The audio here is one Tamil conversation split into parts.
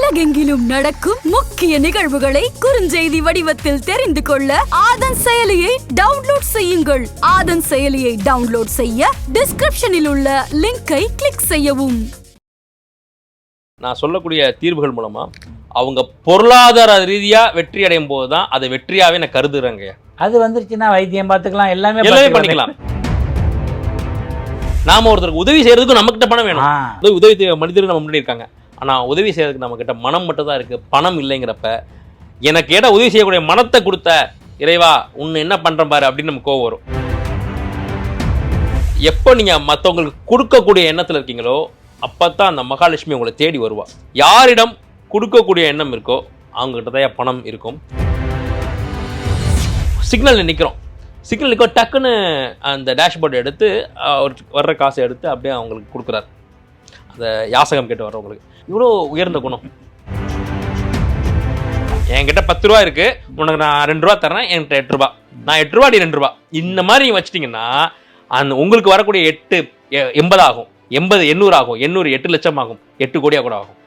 உலகெங்கிலும் நடக்கும் முக்கிய நிகழ்வுகளை குறுஞ்செய்தி வடிவத்தில் தெரிந்து கொள்ள ஆதன் செயலியை டவுன்லோட் செய்யுங்கள். ஆதன் செயலியை டவுன்லோட் செய்ய டிஸ்கிரிப்ஷனில் உள்ள லிங்கை கிளிக் செய்யவும். நான் சொல்லக்கூடிய தீர்வுகள் மூலமா அவங்க பொருளாதார ரீதியா வெற்றி அடையும் போதுதான் அதை வெற்றியாவே நான் கருதுறேங்க. அது வந்துருச்சுன்னா வைத்தியம் பார்த்துக்கலாம், எல்லாமே பண்ணிக்கலாம். நாம ஒருத்தருக்கு உதவி செய்யறதுக்கு நம்ம கிட்ட பணம் வேணும். உதவி மனிதர்கள் நம்ம முன்னாடி இருக்காங்க, ஆனா உதவி செய்யறதுக்கு நம்ம கிட்ட மனம் மட்டும் தான் இருக்கு, பணம் இல்லைங்கிறப்ப எனக்கு ஏடா உதவி செய்யக்கூடிய மனத்தை கொடுத்த இறைவா உன்னை என்ன பண்ற பாரு அப்படின்னு நம்ம கோவம் வரும். எப்போ நீங்க மற்றவங்களுக்கு கொடுக்கக்கூடிய எண்ணத்துல இருக்கீங்களோ அப்பதான் அந்த மகாலட்சுமி உங்களை தேடி வருவா. யாரிடம் கொடுக்கக்கூடிய எண்ணம் இருக்கோ அவங்க கிட்ட தான் பணம் இருக்கும். சிக்னல் நிற்கிறோம், சிக்னல் நிற்க டக்குன்னு அந்த டேஷ்போர்டு எடுத்து வர்ற காசை எடுத்து அப்படியே அவங்களுக்கு கொடுக்குறாரு. அந்த யாசகம் கேட்டு வர்றவங்களுக்கு இவ்வளோ உயர்ந்த குணம். என்கிட்ட 10 ரூபா இருக்கு, உனக்கு நான் 2 ரூபா தரேன், என்கிட்ட 8 ரூபா, நான் 8 ரூபா நீ 2 ரூபா, இந்த மாதிரி வச்சிட்டிங்கன்னா அந்த உங்களுக்கு வரக்கூடிய 8 80 ஆகும், 80 800 ஆகும், 800 8 லட்சம் ஆகும், 8 கோடியா கூட ஆகும்.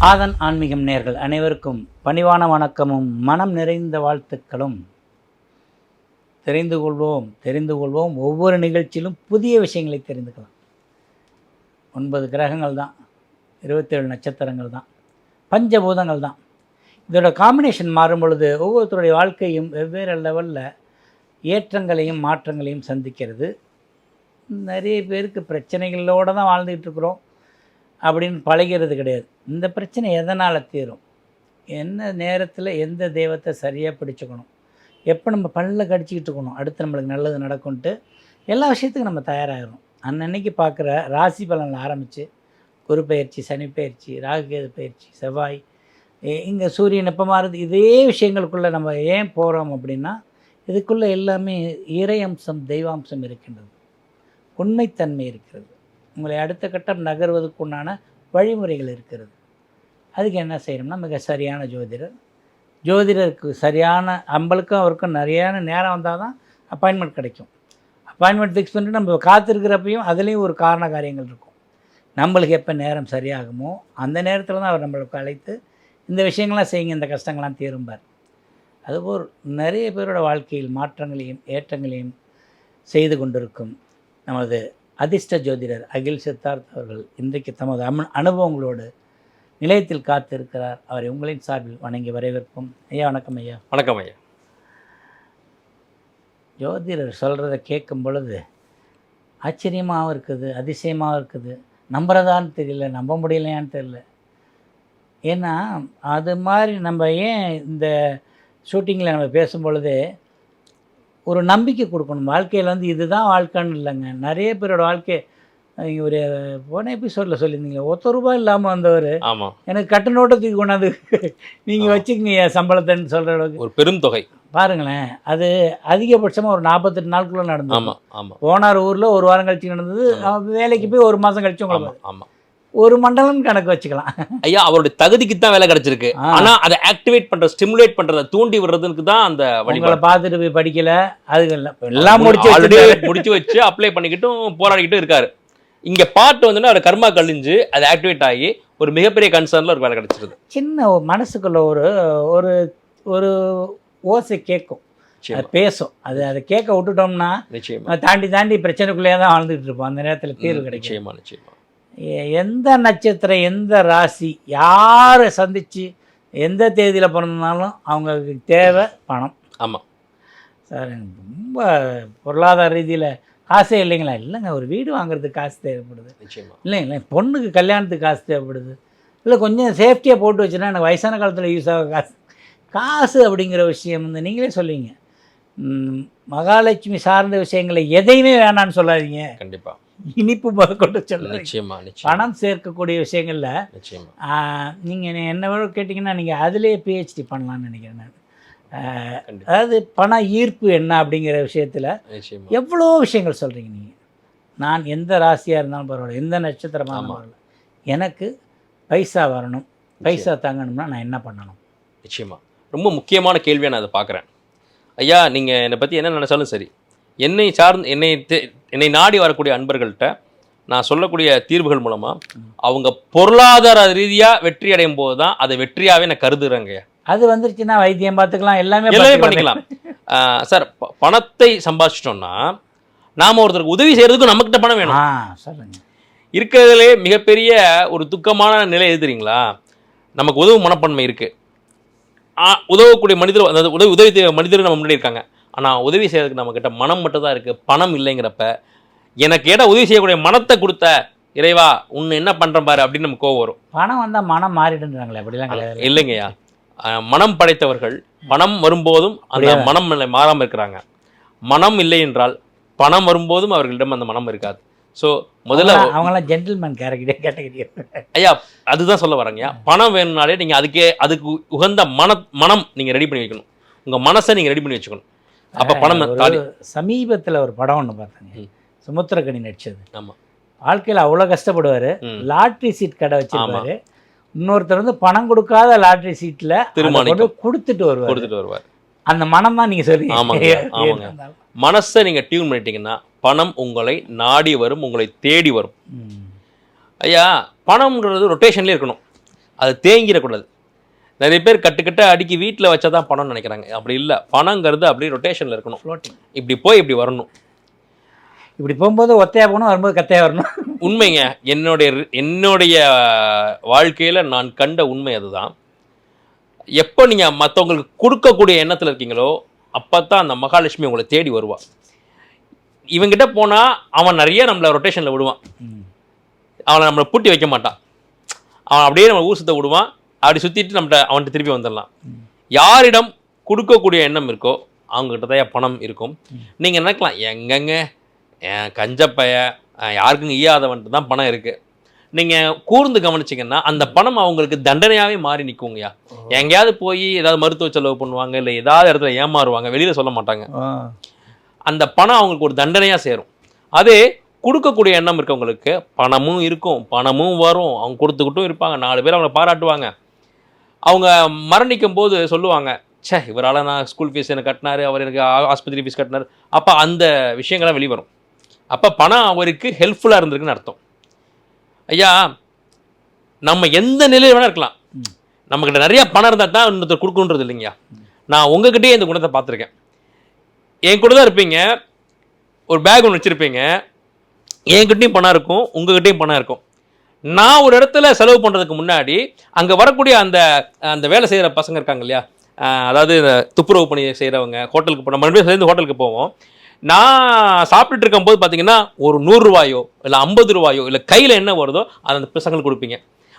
ஆதன் ஆன்மீகம் நேயர்கள் அனைவருக்கும் பணிவான வணக்கமும் மனம் நிறைந்த வாழ்த்துக்களும். தெரிந்து கொள்வோம் ஒவ்வொரு நிகழ்ச்சியிலும் புதிய விஷயங்களை தெரிந்துக்கலாம். 9 கிரகங்கள் தான், 27 நட்சத்திரங்கள் தான், பஞ்சபூதங்கள் தான். இதோட காம்பினேஷன் மாறும் பொழுது ஒவ்வொருத்தருடைய வாழ்க்கையும் வெவ்வேறு லெவலில் ஏற்றங்களையும் மாற்றங்களையும் சந்திக்கிறது. நிறைய பேருக்கு பிரச்சனைகளோடு தான் வாழ்ந்துக்கிட்டு இருக்கிறோம் அப்படின்னு பழகிறது கிடையாது. இந்த பிரச்சனை எதனால் தீரும், என்ன நேரத்தில் எந்த தெய்வத்தை சரியாக பிடிச்சிக்கணும், எப்போ நம்ம பல்லில் கடிச்சிக்கிட்டு இருக்கணும், அடுத்து நம்மளுக்கு நல்லது நடக்கும்ன்ட்டு எல்லா விஷயத்துக்கும் நம்ம தயாராகிறோம். அன்னன்னைக்கு பார்க்குற ராசி பலனில் ஆரம்பித்து குரு பயிற்சி, சனி பயிற்சி, ராகுகேது பயிற்சி, செவ்வாய், இங்கே சூரியன் எப்போ மாறுது, இதே விஷயங்களுக்குள்ளே நம்ம ஏன் போகிறோம் அப்படின்னா இதுக்குள்ளே எல்லாமே இறை அம்சம் தெய்வாம்சம் இருக்கின்றது, உண்மைத்தன்மை இருக்கிறது, உங்களை அடுத்த கட்டம் நகர்வதற்கு உண்டான வழிமுறைகள் இருக்கிறது. அதுக்கு என்ன செய்யணும்னா மிக சரியான ஜோதிடருக்கு சரியான நம்மளுக்கும் அவருக்கும் நிறையான நேரம் வந்தால் தான் அப்பாயின்மெண்ட் கிடைக்கும். அப்பாயின்மெண்ட் ஃபிக்ஸ் பண்ணிட்டு நம்ம காத்திருக்கிறப்பையும் அதுலேயும் ஒரு காரண காரியங்கள் இருக்கும். நம்மளுக்கு எப்போ நேரம் சரியாகுமோ அந்த நேரத்தில் தான் அவர் நம்மளுக்கு அழைத்து இந்த விஷயங்கள்லாம் செய்யுங்க, இந்த கஷ்டங்கள்லாம் தீரும்பார். அதுபோல் நிறைய பேரோட வாழ்க்கையில் மாற்றங்களையும் ஏற்றங்களையும் செய்து கொண்டிருக்கும் நமது அதிர்ஷ்ட ஜோதிடர் அகில் சித்தார்த் அவர்கள் இன்றைக்கு தமது அனுபவங்களோடு நிலையத்தில் காத்திருக்கிறார். அவரை உங்களின் சார்பில் வணங்கி வரவேற்போம். ஐயா வணக்கம். ஐயா வணக்கம். ஐயா ஜோதிடர் சொல்கிறத கேட்கும் பொழுது ஆச்சரியமாகவும் இருக்குது, அதிசயமாகவும் இருக்குது, நம்புறதான்னு தெரியல, நம்ப முடியலையான்னு தெரியல. ஏன்னா அது மாதிரி நம்ம ஏன் இந்த ஷூட்டிங்கில் நம்ம பேசும் பொழுது ஒரு நம்பிக்கை கொடுக்கணும். வாழ்க்கையில் வந்து இதுதான் வாழ்க்கைன்னு இல்லைங்க. நிறைய பேரோட வாழ்க்கை நீங்கள் ஒரு போன எபிசோடில் சொல்லியிருந்தீங்க, ₹1 இல்லாமல் வந்தவர் எனக்கு கட்டு நோட்டத்துக்கு கொண்டாந்து நீங்கள் வச்சுக்கங்க சம்பளத்தைன்னு சொல்கிற அளவுக்கு ஒரு பெரும் தொகை பாருங்களேன். அது அதிகபட்சமாக ஒரு 48 நாளுக்குள்ளே நடந்தது. போனார் ஊரில் ஒரு வாரம் கழிச்சு நடந்தது, வேலைக்கு போய் 1 மாதம் கழிச்சு உங்களுக்கு ஒரு மண்டலம் கணக்கு வச்சுக்கலாம். ஐயா அவருடைய தகுதிக்கு தான் வேலை கிடைச்சிருக்கு, ஆனா அதை ஆக்டிவேட் பண்ற, ஸ்டிமுலேட் பண்றத தூண்டி விடுறதுக்கு தான் அந்த வழிகளை பார்த்துட்டு போய் படிக்கல, அது எல்லாம் முடிச்சு வச்சு அப்ளை பண்ணிக்கிட்டும் போராடிக்கிட்டும் இருக்காரு. இங்க பாட்டு வந்து அவர் கர்மா கழிஞ்சு அது ஆக்டிவேட் ஆகி ஒரு மிகப்பெரிய கன்சர்ன்ல ஒரு வேலை கிடைச்சிருது. சின்ன மனசுக்குள்ள ஒரு ஒரு ஒரு ஓசை கேட்கும், பேசும். அதை கேட்க விட்டுட்டோம்னா தாண்டி பிரச்சனைக்குள்ளேயே தான் வாழ்ந்துட்டு இருப்போம். அந்த நேரத்தில் தீர்வு கிடைக்கும். நிச்சயமா எந்த நட்சத்திரம், எந்த ராசி, யாரை சந்தித்து எந்த தேதியில் பிறந்தனாலும் அவங்களுக்கு தேவை பணம். ஆமாம் சார், எனக்கு ரொம்ப பொருளாதார ரீதியில் காசே இல்லைங்களா? இல்லைங்க, ஒரு வீடு வாங்குறதுக்கு காசு தேவைப்படுது, இல்லைங்களா பொண்ணுக்கு கல்யாணத்துக்கு காசு தேவைப்படுது, இல்லை கொஞ்சம் சேஃப்டியாக போட்டு வச்சுன்னா எனக்கு வயசான காலத்தில் யூஸ் ஆக காசு அப்படிங்கிற விஷயம் வந்து நீங்களே சொல்லுவீங்க. மகாலட்சுமி சார்ந்த விஷயங்களை எதையுமே வேணான்னு சொல்லாதீங்க. கண்டிப்பாக இனிப்பு முதற்கொண்டு சொல்ல நிச்சயமா பணம் சேர்க்கக்கூடிய விஷயங்களில் நீங்கள் என்ன விட கேட்டிங்கன்னா நீங்கள் அதிலே பிஹெச்டி பண்ணலான்னு நினைக்கிறேன் நான். அதாவது பண ஈர்ப்பு என்ன அப்படிங்கிற விஷயத்தில் எவ்வளோ விஷயங்கள் சொல்கிறீங்க நீங்கள். நான் எந்த ராசியாக இருந்தாலும் பரவாயில்ல, எந்த நட்சத்திரமாக பரவாயில்ல, எனக்கு பைசா வரணும், பைசா தாங்கணும்னா நான் என்ன பண்ணணும்? நிச்சயமாக ரொம்ப முக்கியமான கேள்வியாக நான் அதை பார்க்குறேன். ஐயா நீங்கள் என்னை பற்றி என்ன நினச்சாலும் சரி, என்னை நாடி வரக்கூடிய அன்பர்கள்ட்ட நான் சொல்லக்கூடிய தீர்வுகள் மூலமா அவங்க பொருளாதார ரீதியா வெற்றி அடையும் போது தான் அதை வெற்றியாவே நான் கருதுறேங்க. அது வந்துருச்சுன்னா வைத்தியம் பார்த்துக்கலாம், எல்லாமே பண்ணிக்கலாம். சார், பணத்தை சம்பாதிச்சிட்டோம்னா நாம ஒருத்தருக்கு உதவி செய்யறதுக்கு நம்மகிட்ட பணம் வேணும். சொல்லுங்க. இருக்கிறதுலே மிகப்பெரிய ஒரு துக்கமான நிலை எது தெரியுங்களா? நமக்கு உதவும் மனப்பான்மை இருக்கு, உதவக்கூடிய மனிதர், அதாவது உதவி மனிதர் நம்ம முன்னாடி இருக்காங்க. ஆனால் உதவி செய்யறதுக்கு நம்ம கிட்ட மனம் மட்டும் தான் இருக்கு, பணம் இல்லைங்கிறப்ப எனக்கு ஏடா உதவி செய்யக்கூடிய மனத்தை கொடுத்த இறைவா உன்னை என்ன பண்றேன் பாரு அப்படின்னு நம்ம கோவம் வரும். பணம் வந்தா மனம் மாறிடுன்றாங்களே, அப்படிலாம் கிடையாது. இல்லைங்கய்யா, மனம் படைத்தவர்கள் பணம் வரும்போதும் அந்த மனம் மாறாமல் இருக்கிறாங்க. மனம் இல்லை என்றால் பணம் வரும்போதும் அவர்களிடம் அந்த மனம் இருக்காது. ஸோ முதல்ல அவங்களாம் ஜென்டில்மேன் கேட்டகரி. ஐயா, அதுதான் சொல்ல வரேங்கய்யா. பணம் வேணும்னாலே நீங்க அதுக்கு உகந்த மனம் நீங்க ரெடி பண்ணி வைக்கணும். உங்க மனசை நீங்க ரெடி பண்ணி வச்சுக்கணும். அப்ப பணம். சமீபத்தில் ஒரு படம் ஒன்று பார்த்தேங்க, சுமுத்திரக்கனி நடிச்சது. ஆமா, வாழ்க்கையில் அவ்வளோ கஷ்டப்படுவார். லாட்ரி சீட் கடை வச்சிருப்பாரு. இன்னொருத்தர் வந்து பணம் கொடுக்காத லாட்ரி சீட்டில் கொடுத்துட்டு வருவார். அந்த மனம் தான் நீங்கள் சொல்லி. ஆமாங்க. மனசை நீங்கள் டியூன் பண்ணிட்டீங்கன்னா பணம் உங்களை நாடி வரும், உங்களை தேடி வரும். ஐயா, பணம்ன்றது ரொட்டேஷன்லேயே இருக்கணும், அது தேங்கிடக்கூடாது. நிறைய பேர் கட்டுக்கட்ட அடுக்கி வீட்டில் வச்சா தான் பணம்னு நினைக்கிறாங்க. அப்படி இல்லை, பணங்கிறது அப்படியே ரொட்டேஷனில் இருக்கணும். இப்படி போய் இப்படி வரணும். இப்படி போகும்போது ஒத்தையா போகணும், வரும்போது கத்தையா வரணும். உண்மைங்க. என்னுடைய வாழ்க்கையில் நான் கண்ட உண்மை அதுதான். எப்போ நீங்கள் மற்றவங்களுக்கு கொடுக்கக்கூடிய எண்ணத்தில் இருக்கீங்களோ அப்போ தான் அந்த மகாலட்சுமி உங்களை தேடி வருவாள். இவங்கிட்ட போனால் அவன் நிறைய நம்மளை ரொட்டேஷனில் விடுவான், அவனை நம்மளை பூட்டி வைக்க மாட்டான். அவன் அப்படியே நம்ம ஊர் சுத்த விடுவான். அப்படி சுற்றிட்டு அவன்கிட்ட திருப்பி வந்துடலாம். யாரிடம் கொடுக்கக்கூடிய எண்ணம் இருக்கோ அவங்ககிட்ட தான் பணம் இருக்கும். நீங்கள் நினைக்கலாம், எங்கங்க என் கஞ்சப்பைய யாருக்குங்க ஈயாதவன்ட்டு தான் பணம் இருக்குது. நீங்கள் கூர்ந்து கவனிச்சிங்கன்னா அந்த பணம் அவங்களுக்கு தண்டனையாகவே மாறி நிற்குங்கய்யா. எங்கேயாவது போய் ஏதாவது மருத்துவ செலவு பண்ணுவாங்க, இல்லை ஏதாவது இடத்துல ஏமாறுவாங்க, வெளியில் சொல்ல மாட்டாங்க. அந்த பணம் அவங்களுக்கு ஒரு தண்டனையாக சேரும். அதே கொடுக்கக்கூடிய எண்ணம் இருக்கவங்களுக்கு பணமும் இருக்கும், பணமும் வரும், அவங்க கொடுத்துக்கிட்டும் இருப்பாங்க, 4 பேர் அவங்களை பாராட்டுவாங்க. அவங்க மரணிக்கும் போது சொல்லுவாங்க, சே இவரால் நான் ஸ்கூல் ஃபீஸ் எனக்கு கட்டினாரு, அவர் எனக்கு ஆஸ்பத்திரி ஃபீஸ் கட்டினார். அப்போ அந்த விஷயங்கள்லாம் வெளிவரும். அப்போ பணம் அவருக்கு ஹெல்ப்ஃபுல்லாக இருந்திருக்குன்னு அர்த்தம். ஐயா, நம்ம எந்த நிலையில் வேணால் இருக்கலாம், நம்மக்கிட்ட நிறையா பணம் இருந்தால் தான் இன்னொருத்தர் கொடுக்கணுன்றது இல்லைங்கய்யா. நான் உங்ககிட்டயே இந்த குணத்தை பார்த்துருக்கேன். என் கூட தான் இருப்பீங்க, ஒரு பேக் ஒன்று வச்சுருப்பீங்க, என்கிட்டையும் பணம் இருக்கும், உங்ககிட்டையும் பணம் இருக்கும். நான் ஒரு இடத்துல செலவு பண்ணுறதுக்கு முன்னாடி அங்கே வரக்கூடிய அந்த வேலை செய்கிற பசங்க இருக்காங்க இல்லையா, அதாவது இந்த துப்புரவு பணி செய்கிறவங்க, ஹோட்டலுக்கு போன மறுபடியும் சேர்ந்து ஹோட்டலுக்கு போவோம். நான் சாப்பிட்டுட்டு இருக்கும்போது பார்த்தீங்கன்னா ஒரு 100 ரூபாயோ இல்லை 50 ரூபாயோ இல்லை கையில் என்ன வருதோ அதை அந்த பசங்களுக்கு கொடுப்பீங்க.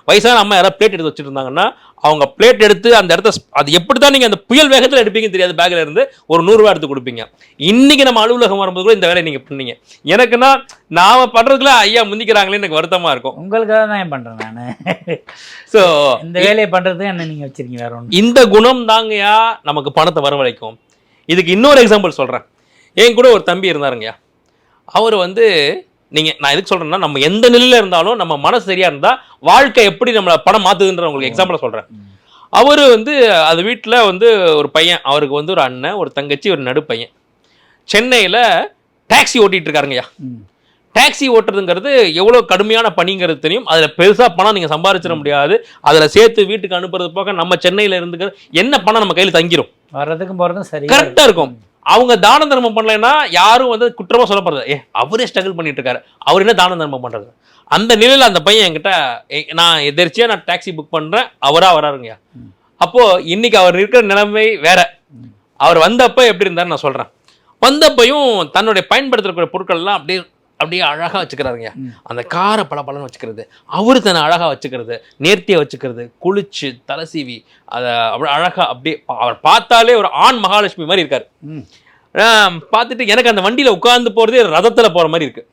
வயசான அம்மா யாராவது பிளேட் எடுத்து வச்சுட்டு இருந்தாங்கன்னா அவங்க பிளேட் எடுத்து அந்த இடத்த அது எப்படி தான் நீங்கள் அந்த புயல் வேகத்தில் எடுப்பீங்கன்னு தெரியாது, பேக்கில் இருந்து ஒரு 100 ரூபா எடுத்து கொடுப்பீங்க. இன்றைக்கி நம்ம அலுவலகம் வரும்போது கூட இந்த வேலையை நீங்கள் பண்ணீங்க. எனக்குன்னா நான் பண்ணுறதுக்குள்ள ஐயா முந்திக்கிறாங்களே எனக்கு வருத்தமாக இருக்கும். உங்களுக்காக தான் ஏன் பண்ணுறேன் நான். ஸோ இந்த வேலையை பண்ணுறது என்ன நீங்கள் வச்சுருக்கீங்க வேற ஒன்று. இந்த குணம் தாங்கயா நமக்கு பணத்தை வரவழைக்கும். இதுக்கு இன்னொரு எக்ஸாம்பிள் சொல்கிறேன். என் கூட ஒரு தம்பி இருந்தாருங்கய்யா. அவர் வந்து நான் எதுக்கு சொல்கிறேன்னா, நம்ம எந்த நிலையில் இருந்தாலும் நம்ம மனசு சரியாக இருந்தால் வாழ்க்கை எப்படி நம்மளை பணம் மாற்றுதுன்ற உங்களுக்கு எக்ஸாம்பிளை சொல்கிறேன். அவர் வந்து அது வீட்டில் வந்து ஒரு பையன், அவருக்கு வந்து ஒரு அண்ணன், ஒரு தங்கச்சி, ஒரு நடுப்பையன். சென்னையில் டாக்ஸி ஓட்டிகிட்டு இருக்காருங்கய்யா. டாக்ஸி ஓட்டுறதுங்கிறது எவ்வளோ கடுமையான பணிங்கிறது தெரியும். அதில் பெருசாக பணம் நீங்கள் சம்பாதிச்சிட முடியாது. அதில் சேர்த்து வீட்டுக்கு அனுப்புறது போக நம்ம சென்னையில் இருந்துக்கிற என்ன பணம் நம்ம கையில் தங்கிரும், வர்றதுக்கும் போகிறதும் சரி கரெக்டாக இருக்கும். அவங்க தான தர்மம் பண்ணலைன்னா யாரும் வந்து குற்றமாக சொல்லப்படுறது, அவரே ஸ்ட்ரகிள் பண்ணிட்டு இருக்காரு, அவர் என்ன தான தர்மம் பண்ணுறது. அந்த நிலையில் அந்த பையன் என்கிட்ட, நான் எதிர்ச்சியாக நான் டாக்ஸி புக் பண்ணுறேன், அவராக வராருங்கய்யா. அப்போது இன்னைக்கு அவர் இருக்கிற நிலைமை வேற. அவர் வந்தப்போ எப்படி இருந்தாருன்னு நான் சொல்கிறேன். வந்தப்பையும் தன்னுடைய பயன்படுத்தக்கூடிய பொருட்கள்லாம் அப்படியே அழகாக வச்சுக்கிறாருங்க. அந்த காரை பலன்னு வச்சுக்கிறது, அவரு தன்னை அழகாக வச்சுக்கிறது, நேர்த்தியாக வச்சுக்கிறது, குளிச்சு தலை சீவி அதை அப்படி அழகாக அப்படியே அவர் பார்த்தாலே ஒரு ஆண் மகாலட்சுமி மாதிரி இருக்காரு. பார்த்துட்டு எனக்கு அந்த வண்டியில் உட்கார்ந்து போகிறதே ரதத்தில் போகிற மாதிரி இருக்கு.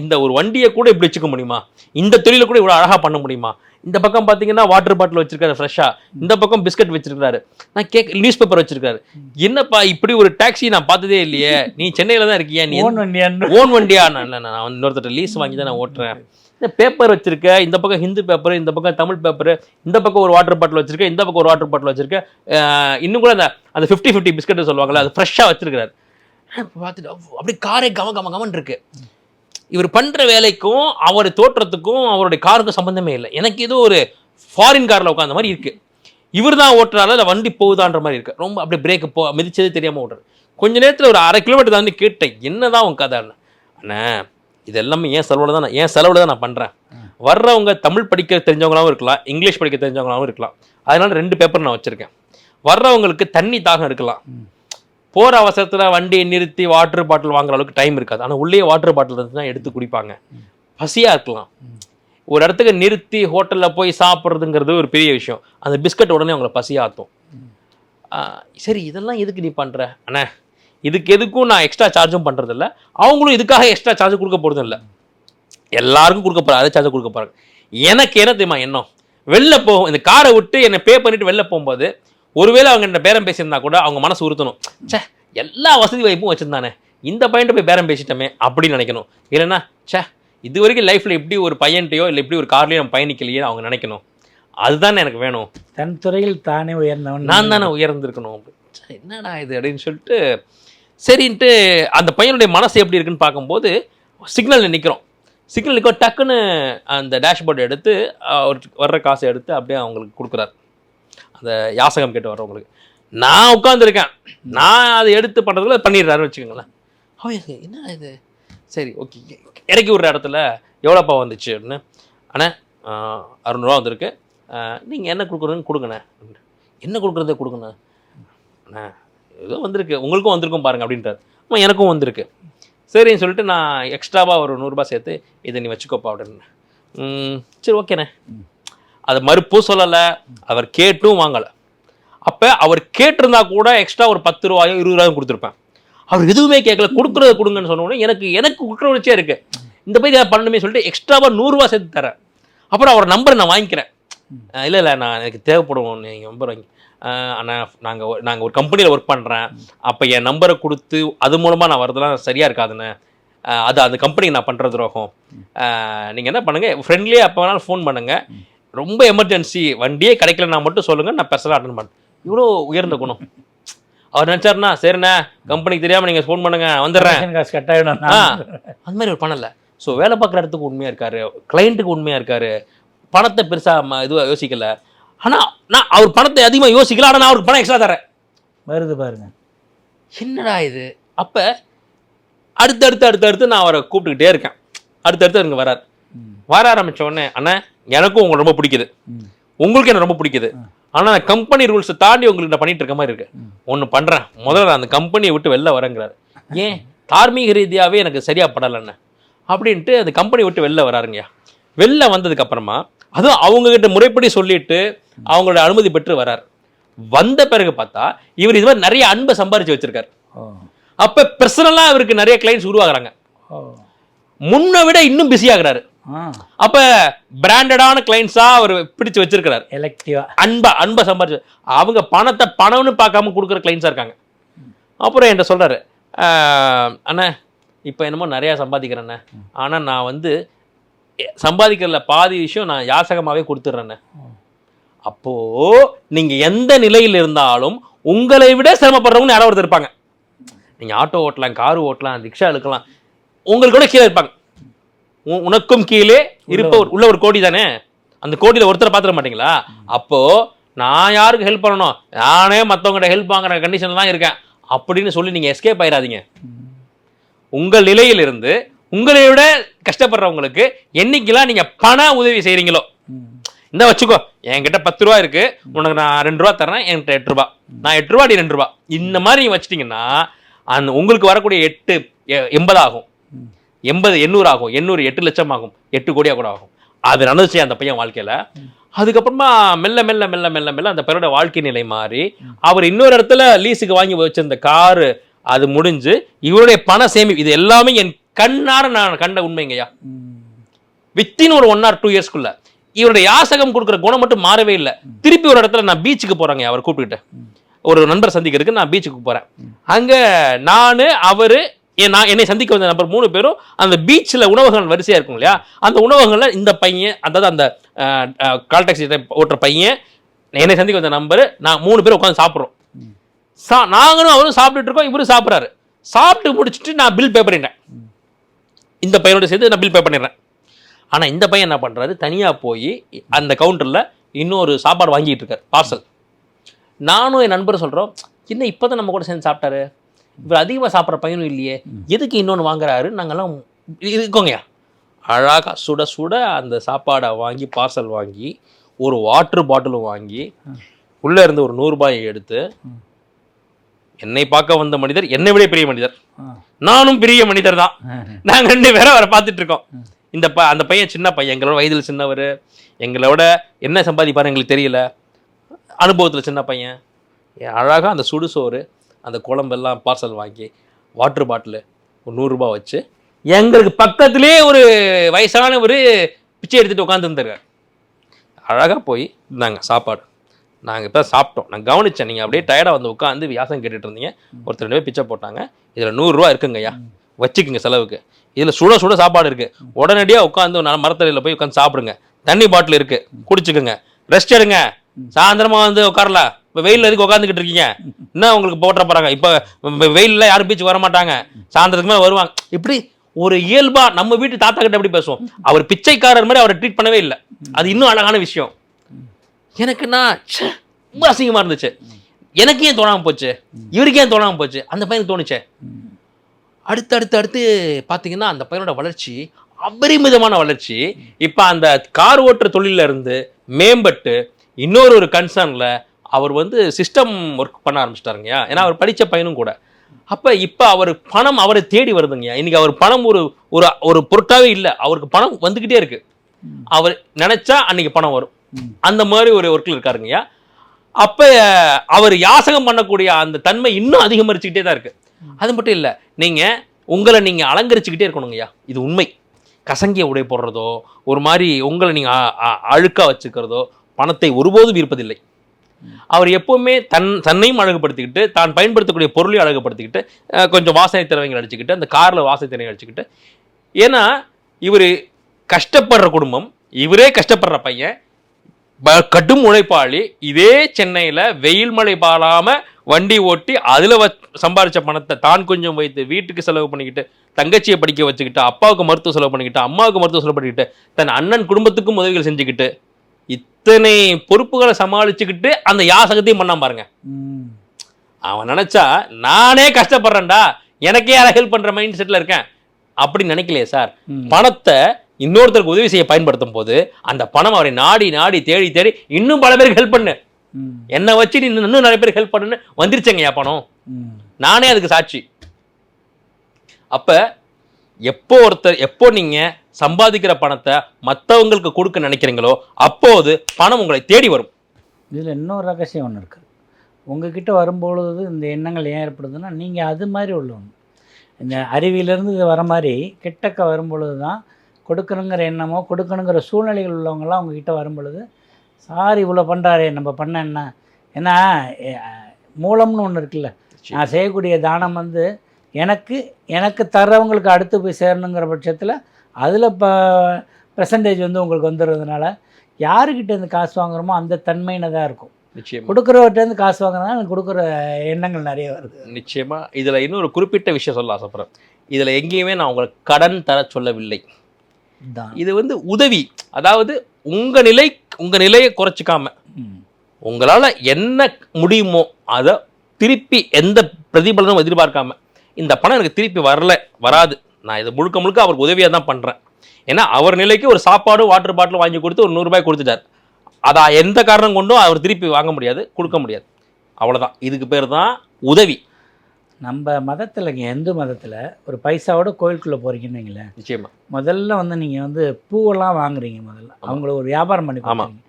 இந்த ஒரு வண்டியை கூட இப்படி வச்சுக்க முடியுமா, இந்த தொழிலை கூட இவ்வளோ அழகாக பண்ண முடியுமா. இந்த பக்கம் பார்த்தீங்கன்னா வாட்டர் பாட்டில் வச்சிருக்காரு ஃப்ரெஷ்ஷாக, இந்த பக்கம் பிஸ்கட் வச்சிருக்காரு, நான் நியூஸ் பேப்பர் வச்சிருக்காரு. என்னப்பா இப்படி ஒரு டாக்ஸி நான் பார்த்ததே இல்லையே, நீ சென்னையில் தான் இருக்கியா, நீ ஓன் வண்டியா? நான் இன்னொருத்தர் லீஸ் வாங்கி தான் நான் ஓட்டுறேன். இந்த பேப்பர் வச்சிருக்க, இந்த பக்கம் ஹிந்து பேப்பர், இந்த பக்கம் தமிழ் பேப்பர், இந்த பக்கம் ஒரு வாட்டர் பாட்டில் வச்சிருக்கேன், இந்த பக்கம் ஒரு வாட்டர் பாட்டில் வச்சிருக்கேன், இன்னும் கூட அந்த 50-50 பிஸ்கட் சொல்லுவாங்கல்ல, அது ஃப்ரெஷ்ஷாக வச்சிருக்காரு. பார்த்துட்டு அப்படி காரே கமன் இருக்கு. இவர் பண்ற வேலைக்கும் அவர் தோற்றத்துக்கும் அவருடைய காருக்கும் சம்பந்தமே இல்லை. எனக்கு ஏதோ ஒரு ஃபாரின் கார்ல உட்காந்த மாதிரி இருக்கு. இவர் தான் ஓட்டுறாரு, இல்லை வண்டி போகுதான்ற மாதிரி இருக்கு. ரொம்ப அப்படியே பிரேக் மிதிச்சதே தெரியாம ஓட்டுறாரு. கொஞ்ச நேரத்தில் ஒரு 1/2 கிலோமீட்டர் தாண்டி கேட்டேன், என்னதான் உன் கதை அண்ணா? இது எல்லாமே என் செலவுல தான் நான் பண்றேன். வர்றவங்க தமிழ் படிக்க தெரிஞ்சவங்களாவும் இருக்கலாம், இங்கிலீஷ் படிக்க தெரிஞ்சவங்களாவும் இருக்கலாம். அதனால 2 பேப்பர் நான் வச்சிருக்கேன். வர்றவங்களுக்கு தண்ணி தாகம் இருக்கலாம், போற அவசரத்துல வண்டியை நிறுத்தி வாட்டர் பாட்டில் வாங்குற அளவுக்கு டைம் இருக்காது. ஆனா உள்ளே வாட்டர் பாட்டில் இருந்துச்சுன்னா எடுத்து குடிப்பாங்க. பசியா இருக்கலாம், ஒரு இடத்துக்கு நிறுத்தி ஹோட்டல்ல போய் சாப்பிட்றதுங்கிறது ஒரு பெரிய விஷயம். அந்த பிஸ்கட் உடனே அவங்கள பசியாத்தும். சரி, இதெல்லாம் எதுக்கு நீ பண்ற அண்ணா? இதுக்கு எதுக்கும் நான் எக்ஸ்ட்ரா சார்ஜும் பண்றதில்ல, அவங்களும் இதுக்காக எக்ஸ்ட்ரா சார்ஜ் கொடுக்க போறதும் இல்லை. எல்லாருக்கும் கொடுக்க போறாங்க, அதே சார்ஜ் கொடுக்க போறாங்க. எனக்கு என்ன தெரியுமா எண்ணம்? வெளில போகும், இந்த காரை விட்டு என்னை பே பண்ணிட்டு வெளில போகும்போது ஒருவேளை அவங்க என்ன பேரம் பேசியிருந்தா கூட அவங்க மனசு உறுத்தணும், சே எல்லா வசதி வாய்ப்பும் வச்சிருந்தானே, இந்த பையன்ட்டு போய் பேரம் பேசிட்டோமே அப்படின்னு நினைக்கணும். இல்லைன்னா சே இது வரைக்கும் லைஃப்ல எப்படி ஒரு பையன்ட்டையோ இல்லை எப்படி ஒரு கார்லையோ நம்ம பயணிக்கலையே அவங்க நினைக்கணும். அதுதான் எனக்கு வேணும். தன் துறையில் தானே உயர்ந்தவன், நான் தானே உயர்ந்திருக்கணும். என்னடா இது அப்படின்னு சொல்லிட்டு சரின்ட்டு அந்த பையனுடைய மனசு எப்படி இருக்குன்னு பார்க்கும்போது சிக்னல் நிற்கிறோம். சிக்னல் நிற்க டக்குன்னு அந்த டேஷ்போர்டு எடுத்து வர்ற காசை எடுத்து அப்படியே அவங்களுக்கு கொடுக்குறாரு, அந்த யாசகம் கேட்டு வர்றவங்களுக்கு. நான் உட்காந்துருக்கேன், நான் அதை எடுத்து பண்ணுறதுல பண்ணிடுறாருன்னு வச்சுக்கோங்களேன். அவன் என்ன இது, சரி ஓகே இறக்கி விட்ற இடத்துல எவ்வளோப்பா வந்துச்சு அப்படின்னு. அண்ணா 600 ரூபா வந்திருக்கு, நீங்கள் என்ன கொடுக்குறதுன்னு கொடுங்கண்ணே. என்ன கொடுக்குறதே கொடுங்கண்ணா. அண்ணா ஏதோ வந்திருக்கு, உங்களுக்கும் வந்திருக்கும் பாருங்க அப்படின்றார். எனக்கும் வந்திருக்கு. சரின்னு சொல்லிட்டு நான் எக்ஸ்ட்ராவாக ஒரு 100 ரூபாய் சேர்த்து இதை நீ வச்சுக்கோப்பா அப்படின்னு. சரி ஓகேண்ணே. அதை மறுப்பும் சொல்லலை, அவர் கேட்டும் வாங்கலை. அப்போ அவர் கேட்டிருந்தா கூட எக்ஸ்ட்ரா ஒரு 10 ரூபாயோ 20 ரூபாயும் கொடுத்துருப்பேன். அவர் எதுவுமே கேட்கல, கொடுக்குறத கொடுங்கன்னு சொன்னோடனே எனக்கு குற்ற உணர்ச்சியாக இருக்குது. இந்த போய் ஏதாவது பண்ணணுமே சொல்லிட்டு எக்ஸ்ட்ராவாக 100 ரூபா சேர்த்து தரேன். அப்புறம் அவர் நம்பரை நான் வாங்கிக்கிறேன். இல்லை நான் எனக்கு தேவைப்படும், நீங்கள் நம்பர் வாங்கி அண்ணா நாங்கள் ஒரு கம்பெனியில் ஒர்க் பண்ணுறேன், அப்போ என் நம்பரை கொடுத்து அது மூலமாக நான் வரதெல்லாம் சரியாக இருக்காதுண்ணே, அது அந்த கம்பெனிக்கு நான் பண்ணுறது துரோகம். நீங்கள் என்ன பண்ணுங்கள், ஃப்ரெண்ட்லியே அப்போ வேணாலும் ஃபோன் பண்ணுங்கள், ரொம்ப எமர்ஜென்சி வண்டியே கிடைக்கலன்னா மட்டும் சொல்லுங்கள், நான் பெருசாக அட்டன் பண்ணேன். இவ்வளோ உயர்ந்த குணம். அவர் நினச்சாருண்ணா சரிண்ணா கம்பெனிக்கு தெரியாமல் நீங்கள் ஃபோன் பண்ணுங்க வந்துடுறேன், காசு கட்டாயிடும். அந்த மாதிரி ஒரு பண்ணலை. ஸோ வேலை பார்க்குற இடத்துக்கு உண்மையாக இருக்காரு, கிளைண்ட்டுக்கு உண்மையாக இருக்காரு, பணத்தை பெருசாக இதுவாக யோசிக்கலை. ஆனால் நான் அவர் பணத்தை அதிகமாக யோசிக்கல, ஆனால் நான் அவருக்கு பணம் எக்ஸ்ட்ரா தரேன். வருது பாருங்க, என்னடா இது. அப்போ அடுத்து நான் அவரை கூப்பிட்டுக்கிட்டே இருக்கேன். அடுத்தடுத்து எனக்கு வர ஆரம்பித்த உடனே, அண்ணா எனக்கும் உங்களை ரொம்ப பிடிக்குது, உங்களுக்கு என்ன ரொம்ப பிடிக்குது, ஆனால் கம்பெனி ரூல்ஸை தாண்டி உங்களுக்கு நான் பண்ணிட்டு இருக்க மாதிரி இருக்கு. ஒன்று பண்ணுறேன், முதல்ல அந்த கம்பெனியை விட்டு வெளில வரேங்கிறாரு. ஏன்? தார்மீக ரீதியாகவே எனக்கு சரியா படலைண்ணே அப்படின்ட்டு அந்த கம்பெனி விட்டு வெளில வராருங்கய்யா. வெளில வந்ததுக்கு அப்புறமா அதுவும் அவங்ககிட்ட முறைப்படி சொல்லிட்டு அவங்களோட அனுமதி பெற்று வரார். வந்த பிறகு பார்த்தா இவர் இது மாதிரி நிறைய அன்பை சம்பாரிச்சு வச்சிருக்காரு. அப்ப பர்சனலா இவருக்கு நிறைய கிளைண்ட்ஸ் உருவாகுறாங்க, முன்ன விட இன்னும் பிஸி ஆகுறாரு. அப்ப பிராண்டடான கிளைண்ட்ஸா அவர் பிடிச்சு வச்சிருக்கிறார். அன்பை சம்பாரிச்சு அவங்க பணம்னு பார்க்காம கொடுக்குற கிளைண்ட்ஸா இருக்காங்க. அப்புறம் என்கிட்ட சொல்றாரு, அண்ணா இப்போ என்னமோ நிறையா சம்பாதிக்கிறேண்ணே, ஆனால் நான் சம்பாதிக்கிறதுல பாதி விஷயம் நான் யாசகமாகவே கொடுத்துட்றேண்ணே. அப்போது நீங்கள் எந்த நிலையில் இருந்தாலும் உங்களை விட சிரமப்படுறவங்க யாராவது ஒருத்தர் இருப்பாங்க. நீங்கள் ஆட்டோ ஓட்டலாம், காரு ஓட்டலாம், ரிக்ஷா இழுக்கலாம், உங்களுக்கு கூட கீழே இருப்பாங்க. உனக்கும் கீழே உள்ள ஒரு கோடி தானே, அந்த கோடியில் ஒருத்தரை பார்த்துட மாட்டீங்களா? அப்போது நான் யாருக்கு ஹெல்ப் பண்ணணும், நானே மற்றவங்கள்ட்ட ஹெல்ப் வாங்குற கண்டிஷனில் தான் இருக்கேன் அப்படின்னு சொல்லி நீங்கள் எஸ்கேப் ஆயிடாதீங்க. உங்கள் நிலையிலிருந்து உங்களை விட கஷ்டப்படுறவங்களுக்கு என்னைக்கெல்லாம் நீங்க பண உதவி செய்றீங்களோ, இந்த வச்சுக்கோ என்கிட்ட 10 ரூபா இருக்கு, உனக்கு நான் 2 ரூபா தரேன், என்கிட்ட 8 ரூபா, நான் 8 ரூபா 2 ரூபா, இந்த மாதிரி நீங்க வச்சிட்டீங்கன்னா அந்த உங்களுக்கு வரக்கூடிய 80 ஆகும், 800 ஆகும், 800 8 லட்சம் ஆகும், 8 கோடியா கூட ஆகும். அது நடந்துச்சு அந்த பையன் வாழ்க்கையில. அதுக்கப்புறமா மெல்ல மெல்ல மெல்ல மெல்ல மெல்ல அந்த பையனோட வாழ்க்கை நிலை மாறி அவர் இன்னொரு இடத்துல லீஸுக்கு வாங்கி வச்சிருந்த காரு அது முடிஞ்சு இவருடைய பண சேமிப்பு, இது எல்லாமே என் கண்ணார நான் கண்ட உண்மைங்கய்யா. வித்தின் ஒரு 1 or 2 இயர்ஸ்க்குள்ள இவருடைய யாசகம் கொடுக்குற குணம் மட்டும் மாறவே இல்லை. திருப்பி ஒரு இடத்துல நான் பீச்சுக்கு போறேங்க, அவர் கூப்பிட்டுட்டு ஒரு நண்பர் சந்திக்கிறதுக்கு நான் பீச்சுக்கு போறேன். அங்க நானு அவரு என்னை சந்திக்க வந்த நபர் 3 பேரும் அந்த பீச்சில் உணவகங்கள் வரிசையா இருக்கும் இல்லையா, அந்த உணவகங்கள்ல இந்த பையன், அதாவது அந்த கால் டாக்ஸி ஓட்டுற பையன், என்னை சந்திக்க வந்த நம்பர், நான் 3 பேர் உட்காந்து சாப்பிட்றோம். நாங்களும் அவரும் சாப்பிட்டுட்டு இருக்கோம், இவரும் சாப்பிட்றாரு. சாப்பிட்டு முடிச்சுட்டு நான் பில் பே பண்ணிட்டேன். இந்த பையனோட சேர்த்து நான் பில் பே பண்ணிடுறேன். ஆனால் இந்த பையன் என்ன பண்ணுறாரு, தனியாக போய் அந்த கவுண்டரில் இன்னொரு சாப்பாடு வாங்கிட்டு இருக்காரு, பார்சல். நானும் என் நண்பர் சொல்கிறோம், என்ன இப்போ தான் நம்ம கூட சேர்ந்து சாப்பிட்டாரு, இவர் அதிகமாக சாப்பிட்ற பையனும் இல்லையே, எதுக்கு இன்னொன்று வாங்குறாரு, நாங்கள்லாம் இருக்கோங்கய்யா. அழகாக சுட சுட அந்த சாப்பாடை வாங்கி பார்சல் வாங்கி ஒரு வாட்டர் பாட்டிலும் வாங்கி உள்ளே இருந்து ஒரு 100 ரூபாயை எடுத்து, என்னை பார்க்க வந்த மனிதர் என்னை விட பெரிய மனிதர், நானும் பெரிய மனிதர் தான், நாங்கள் 2 பேரும் அவரை பார்த்துட்டு இருக்கோம். அந்த பையன் சின்ன பையன், எங்களோட வயதில் சின்னவர், எங்களோட என்ன சம்பாதிப்பாரு எங்களுக்கு தெரியல, அனுபவத்தில் சின்ன பையன். அழகாக அந்த சுடுசோறு அந்த குழம்பெல்லாம் பார்சல் வாங்கி வாட்டர் பாட்டில் ஒரு 100 ரூபாய் வச்சு எங்களுக்கு பக்கத்துலேயே ஒரு வயசான ஒரு பிச்சை எடுத்துகிட்டு உட்காந்துருந்தாரு. அழகாக போய் இருந்தாங்க சாப்பாடு, நாங்கள் இப்போ சாப்பிட்டோம். நான் கவனித்தேன், நீங்கள் அப்படியே டயர்டாக வந்து உட்காந்து வியாசம் கேட்டுட்டு இருந்தீங்க. ஒருத்தர் 2 பேர் பிச்சை போட்டாங்க, இதில் 100 ரூபா இருக்குங்கய்யா, வச்சுக்குங்க செலவுக்கு. இதில் சுட சுட சாப்பாடு இருக்குது, உடனடியாக உட்காந்து மரத்தடியில் போய் உட்காந்து சாப்பிடுங்க, தண்ணி பாட்டில் இருக்குது குடிச்சுக்குங்க, ரெஸ்ட் எடுங்க, சாயந்தரமாக வந்து உட்காரலாம். இப்போ வெயிலில் எதுக்கு உட்காந்துக்கிட்டு இருக்கீங்க, என்ன உங்களுக்கு போட்டுற போகிறாங்க, இப்போ வெயிலில் யாரும் பீச்சுக்கு வர மாட்டாங்க, சாயந்தரத்துக்கு மேலே வருவாங்க. இப்படி ஒரு இயல்பாக நம்ம வீட்டு தாத்தா கிட்ட எப்படி பேசுவோம், அவர் பிச்சைக்காரர் மாதிரி அவரை ட்ரீட் பண்ணவே இல்லை. அது இன்னும் அழகான விஷயம். எனக்குன்னா ரொம்ப அசிங்கமாக இருந்துச்சு. எனக்கு ஏன் தோணாமல் போச்சு, இவருக்கு ஏன் தோணாமல் போச்சு, அந்த பையனுக்கு தோணுச்சே. அடுத்து பார்த்தீங்கன்னா அந்த பையனோட வளர்ச்சி அபரிமிதமான வளர்ச்சி. இப்போ அந்த கார் ஓட்டுற தொழில இருந்து மேம்பட்டு இன்னொரு கன்சர்னில் அவர் வந்து சிஸ்டம் ஒர்க் பண்ண ஆரம்பிச்சிட்டாருங்கய்யா. ஏன்னா அவர் படித்த பையனும் கூட. அப்போ இப்போ அவர் பணம் அவரை தேடி வருதுங்கய்யா. இன்னைக்கு அவர் பணம் ஒரு ஒரு பொருட்டாவே இல்லை, அவருக்கு பணம் வந்துக்கிட்டே இருக்கு. அவர் நினைச்சா அன்னைக்கு பணம் வரும், அந்த மாதிரி ஒரு ஒர்க்கில் இருக்காருங்கய்யா. அப்போ அவர் யாசகம் பண்ணக்கூடிய அந்த தன்மை இன்னும் அதிகமரிச்சுக்கிட்டே தான் இருக்கு. அது மட்டும் இல்லை, உங்களை நீங்கள் அலங்கரிச்சுக்கிட்டே இருக்கணுங்கய்யா. இது உண்மை. கசங்கிய உடை போடுறதோ, ஒரு மாதிரி உங்களை நீங்கள் அழுக்காக வச்சுக்கிறதோ பணத்தை ஒருபோதும் இருப்பதில்லை. அவர் எப்பவுமே தன்னையும் அழகுபடுத்திக்கிட்டு, தான் பயன்படுத்தக்கூடிய பொருளையும் அழகுபடுத்திக்கிட்டு, கொஞ்சம் வாசனை திறமைகள் அடிச்சுக்கிட்டு, அந்த காரில் வாசனை திறமைகள் அடிச்சுக்கிட்டு. ஏன்னா இவர் கஷ்டப்படுற குடும்பம், இவரே கஷ்டப்படுற பையன், கடும் உழைப்பாளி. இதே சென்னையில் வெயில் மழை பாழாமல் வண்டி ஓட்டி அதில் சம்பாதிச்ச பணத்தை தான் கொஞ்சம் வைத்து வீட்டுக்கு செலவு பண்ணிக்கிட்டு, தங்கச்சியை படிக்க வச்சுக்கிட்டு, அப்பாவுக்கு மருத்துவ செலவு பண்ணிக்கிட்டு, அம்மாவுக்கு மருத்துவ செலவு பண்ணிக்கிட்டு, தன் அண்ணன் குடும்பத்துக்கும் உதவிகள் செஞ்சுக்கிட்டு, இத்தனை பொறுப்புகளை சமாளிச்சுக்கிட்டு அந்த யாசகத்தையும் பண்ணாம பாருங்க. அவன் நினைச்சா நானே கஷ்டப்படுறேன்டா, எனக்கே யாரை ஹெல்ப் பண்ற மைண்ட் செட்ல இருக்கேன் அப்படின்னு நினைக்கலையே சார். பணத்தை இன்னொருத்தருக்கு உதவி செய்ய பயன்படுத்தும் போது அந்த பணம் அவரை நாடி நாடி தேடி தேடி இன்னும் பல பேருக்கு ஹெல்ப் பண்ணு, என்னை வச்சு நீ இன்னும் நிறைய பேருக்கு ஹெல்ப் பண்ணுன்னு வந்துருச்சேங்கய்யா பணம். நானே அதுக்கு சாட்சி. அப்ப எப்போ நீங்க சம்பாதிக்கிற பணத்தை மற்றவங்களுக்கு கொடுக்க நினைக்கிறீங்களோ அப்போது பணம் உங்களை தேடி வரும். இதில் இன்னொரு ரகசியம் ஒன்று இருக்குது. உங்ககிட்ட வரும்பொழுது இந்த எண்ணங்கள் ஏன் ஏற்படுதுன்னா, நீங்கள் அது மாதிரி உள்ளவங்க. இந்த அறிவியிலேருந்து இது வர மாதிரி கிட்டக்க வரும்பொழுது தான் கொடுக்கணுங்கிற எண்ணமோ கொடுக்கணுங்கிற சூழ்நிலைகள் உள்ளவங்களாம் உங்ககிட்ட வரும்பொழுது, சார் இவ்வளோ பண்ணுறாரே நம்ம பண்ண என்ன, ஏன்னா மூலம்னு ஒன்று இருக்குல்ல, நான் செய்யக்கூடிய தானம் வந்து எனக்கு தர்றவங்களுக்கு அடுத்து போய் சேரணுங்கிற பட்சத்தில் அதில் பெர்சன்டேஜ் வந்து உங்களுக்கு வந்துடுறதுனால யாருக்கிட்டேருந்து காசு வாங்குறோமோ அந்த தன்மையில தான் இருக்கும். நிச்சயமா கொடுக்குறவர்கிட்டருந்து காசு வாங்குறதுனால எனக்கு கொடுக்குற எண்ணங்கள் நிறைய வருது. நிச்சயமா. இதில் இன்னொரு குறிப்பிட்ட விஷயம் சொல்ல ஆசைப்படுறேன். இதில் எங்கேயுமே நான் உங்களுக்கு கடன் தர சொல்லவில்லை. இது வந்து உதவி. அதாவது உங்கள் நிலையை குறைச்சிக்காம உங்களால் என்ன முடியுமோ அதை திருப்பி எந்த பிரதிபலனும் எதிர்பார்க்காம, இந்த பணம் எனக்கு திருப்பி வராது, நான் இதை முழுக்க அவருக்கு உதவியாக தான் பண்ணுறேன். ஏன்னா அவர் நிலைக்கு ஒரு சாப்பாடு வாட்டர் பாட்டில் வாங்கி கொடுத்து ஒரு 100 ரூபாய் கொடுத்துட்டார். அதை எந்த காரணம் கொண்டும் அவர் திருப்பி வாங்க முடியாது, கொடுக்க முடியாது. அவ்வளோதான். இதுக்கு பேர் தான் உதவி. நம்ம மதத்தில், இந்து மதத்தில் ஒரு பைசாவோட கோயிலுக்குள்ளே போகிறீங்கன்னு வைங்களேன், நிச்சயமா முதல்ல வந்து நீங்கள் வந்து பூவெல்லாம் வாங்குறீங்க, முதல்ல அவங்கள ஒரு வியாபாரம் பண்ணி கொடுக்குறீங்க.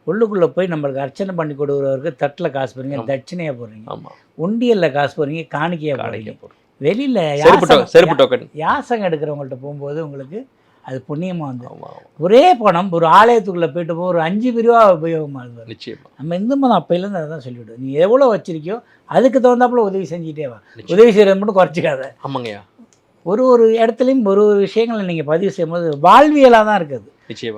உள்ளுக்குள்ளே போய் நம்மளுக்கு அர்ச்சனை பண்ணி கொடுக்குறவருக்கு தட்டில் காசு போடுறீங்க, தட்சிணையாக போடுறீங்க, உண்டியலில் காசு போடுறீங்க, காணிக்கையாக போடுறீங்க. வெளியில் யாசகம் எடுக்கிறவங்கள்ட்ட போகும்போது உங்களுக்கு அது புண்ணியமாக வந்து ஒரே பணம் ஒரு ஆலயத்துக்குள்ளே போயிட்டு போய் ஒரு 5 பிரிவாக உபயோகமாக நிச்சயமா. நம்ம இந்து மதம் அப்பையிலேருந்து அதை தான் சொல்லிவிடுவோம். நீ எவ்வளோ வச்சிருக்கியோ அதுக்கு தகுந்தாப்புல உதவி செஞ்சுட்டே வா, உதவி செய்கிறது மட்டும் குறைச்சிக்காத. ஆமாங்கய்யா. ஒரு இடத்துலையும் ஒரு விஷயங்களை நீங்கள் பதிவு செய்யும்போது வாழ்வியலாக தான் இருக்குது.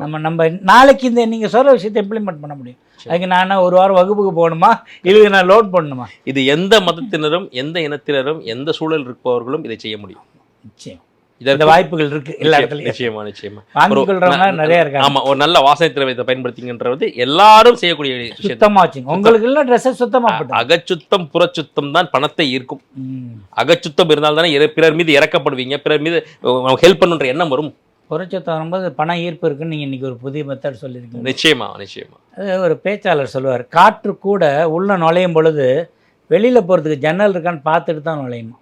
நம்ம நாளைக்கு இந்த நீங்கள் சொல்கிற விஷயத்தை இம்ப்ளிமெண்ட் பண்ண முடியும். அதுக்கு நான் ஒரு வாரம் வகுப்புக்கு போகணுமா, இதுக்கு நான் லோட் பண்ணணுமா? இது எந்த மதத்தினரும் எந்த இனத்தினரும் எந்த சூழல் இருப்பவர்களும் இதை செய்ய முடியும். நிச்சயம். இந்த வாய்ப்புகள் இருக்கு எல்லா இடத்துலயும். நிச்சயமா நிச்சயமா வாங்கிக் கொள்றவங்க நிறைய இருக்காங்க. ஆமா, ஒரு நல்ல வாசனை திரவியத்தை பயன்படுத்திங்கன்றது எல்லாரும் செய்யக்கூடிய விஷயம். சுத்தமா வச்சுங்க. உங்களுக்கு எல்லாம் ட்ரெஸ் சுத்தமா போட்டு. அகச்சுத்தம் புறச்சுத்தம் தான் பணத்தை ஈர்க்கும். அகச்சுத்தம் இருந்தால் தானே பிறர் மீது இறக்கப்படுவீங்க, பிறர் மீது ஹெல்ப் பண்ணுன்ற எண்ணம் வரும். புறச்சுத்தம் வரும்போது பண ஈர்ப்பு இருக்குன்னு நீங்க இன்னைக்கு ஒரு புதிய மெத்தட் சொல்லியிருக்கீங்க. நிச்சயமா நிச்சயமா. அது ஒரு பேச்சாளர் சொல்லுவார், காற்று கூட உள்ள நுழையும் பொழுது வெளியில போறதுக்கு ஜன்னல் இருக்கான்னு பார்த்துட்டு தான் நுழையுமா.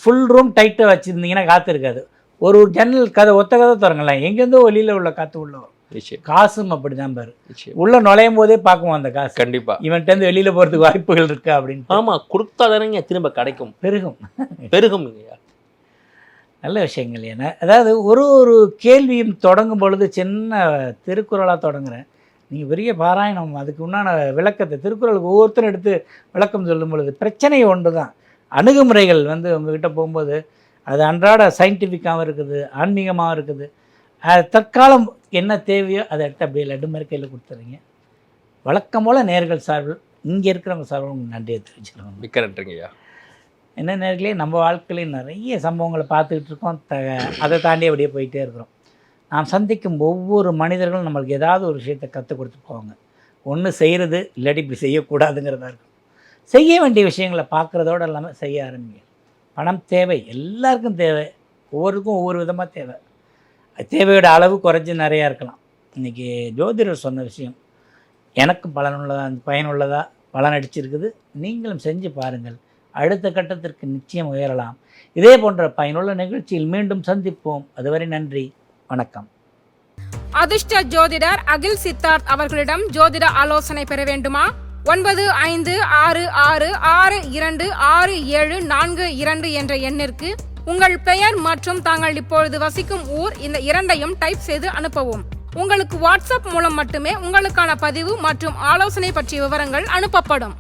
ஃபுல் ரூம் டைட்டாக வச்சுருந்தீங்கன்னா காற்று இருக்காது. ஒரு ஜன்னல் ஒத்த கதை திறங்கலாம், எங்கேருந்தோ வெளியில் உள்ள காற்று உள்ள வரும். காசும் அப்படி தான் பாரு, உள்ள நுழையும் போதே பார்க்குவோம் அந்த காசு. கண்டிப்பா இவன்ட்டு வெளியில் போகிறதுக்கு வாய்ப்புகள் இருக்கா அப்படின்னு. ஆமாம், கொடுத்தா தானேங்க திரும்ப கிடைக்கும், பெருகும். நல்ல விஷயங்கள். ஏன்னா அதாவது ஒரு கேள்வியும் தொடங்கும் பொழுது சின்ன திருக்குறளாக தொடங்குறேன். நீங்கள் பெரிய பாராயணம் அதுக்கு உண்டான விளக்கத்தை திருக்குறளுக்கு ஒவ்வொருத்தரும் எடுத்து விளக்கம் சொல்லும் பொழுது பிரச்சனை ஒன்று தான். அணுகுமுறைகள் உங்ககிட்ட போகும்போது அது அன்றாட சயின்டிஃபிக்காகவும் இருக்குது, ஆன்மீகமாகவும் இருக்குது. தற்காலம் என்ன தேவையோ அதை எடுத்து அப்படியே லட்டு மாதிரி கையில் கொடுத்துறீங்க. வழக்கம் போல் நேர்கள் சார்பில் இங்கே இருக்கிறவங்க சார்பில் உங்களுக்கு நன்றியை தெரிவிச்சுக்கிறோம். மிக்க நன்றிங்கய்யா. என்ன நேர்களே, நம்ம வாழ்க்கையிலையும் நிறைய சம்பவங்களை பார்த்துக்கிட்டு இருக்கோம். அதை தாண்டி அப்படியே போயிட்டே இருக்கிறோம். நாம் சந்திக்கும் ஒவ்வொரு மனிதர்களும் நம்மளுக்கு ஏதாவது ஒரு விஷயத்தை கற்றுக் கொடுத்து போவாங்க. ஒன்று செய்கிறது, இல்லாட்டி இப்படி செய்யக்கூடாதுங்கிறதா இருக்கும். செய்ய வேண்டிய விஷயங்களை பார்க்குறதோடு இல்லாமல் செய்ய ஆரம்பிங்க. பணம் தேவை, எல்லாருக்கும் தேவை, ஒவ்வொருக்கும் ஒவ்வொரு விதமாக தேவை. தேவையோட அளவு குறைஞ்சி நிறையா இருக்கலாம். இன்றைக்கி ஜோதிடர் சொன்ன விஷயம் எனக்கும் பயனுள்ளதாக பலன் அடிச்சிருக்குது. நீங்களும் செஞ்சு பாருங்கள், அடுத்த கட்டத்திற்கு நிச்சயம் உயரலாம். இதே போன்ற பயனுள்ள நிகழ்ச்சியில் மீண்டும் சந்திப்போம். அதுவரை நன்றி, வணக்கம். அதிர்ஷ்ட ஜோதிடர் அகில் சித்தார்த் அவர்களிடம் ஜோதிட ஆலோசனை பெற வேண்டுமா? 9566626742 என்ற எண்ணிற்கு உங்கள் பெயர் மற்றும் தாங்கள் இப்பொழுது வசிக்கும் ஊர் இந்த இரண்டையும் டைப் செய்து அனுப்பவும். உங்களுக்கு வாட்ஸ்அப் மூலம் மட்டுமே உங்களுக்கான பதிவு மற்றும் ஆலோசனை பற்றிய விவரங்கள் அனுப்பப்படும்.